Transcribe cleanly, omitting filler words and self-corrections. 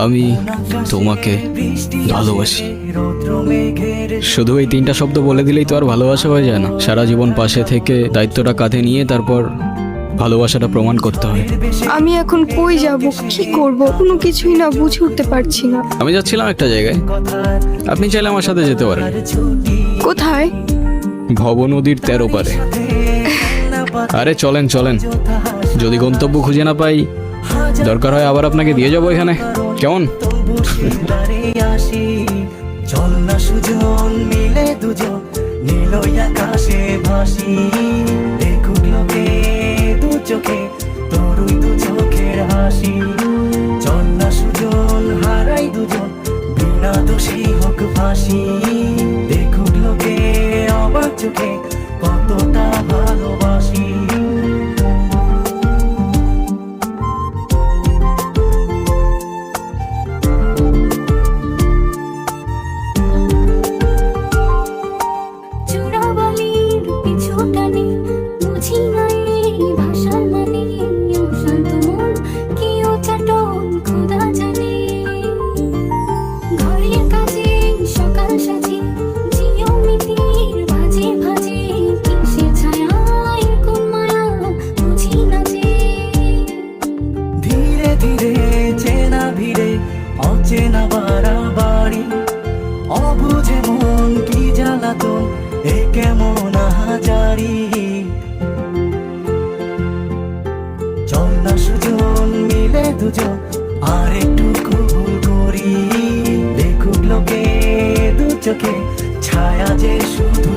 আমি তোমাকে ভালোবাসি। শুধু এই তিনটা শব্দ বলে দিলেই তো আর ভালোবাসা হয়ে যায় না। সারা জীবন পাশে থেকে দায়িত্বটা কাঁধে নিয়ে তারপর ভালোবাসাটা প্রমাণ করতে হয়। আমি এখন কই যাব, কি করব, কোনো কিছুই না বুঝে উঠতে পারছি না। আমি যাচ্ছিলাম একটা জায়গায়, আপনি চাইলে আমার সাথে যেতে পারেন। কোথায়? ভব নদীর 13 পারে। আরে চলেন চলেন, যদি গন্তব্য খুঁজে না পাই দরকার হয় আবার আপনাকে দিয়ে যাবো এখানে, কেমন? চল না সুজন মিলে দুজন নীল আকাশে ভাসি, দেখুক লোকে দু চোখে তোরই দু চোখের হাসি। চল না সুজন হারাই দুজন বিনা দোষী হোক ফাঁসি, দেখুক লোকে অবাক চোখে কতটা ভালোবাসি। অচেনা বাড়াবাড়ি অবুঝে মন কি জ্বালাতন, এ কেমন হাজারি। চল না সুজন মিলে দুজন আর একটু কবুল করি, দেখুক লোকে দু চোখে ছায়া যে শুধু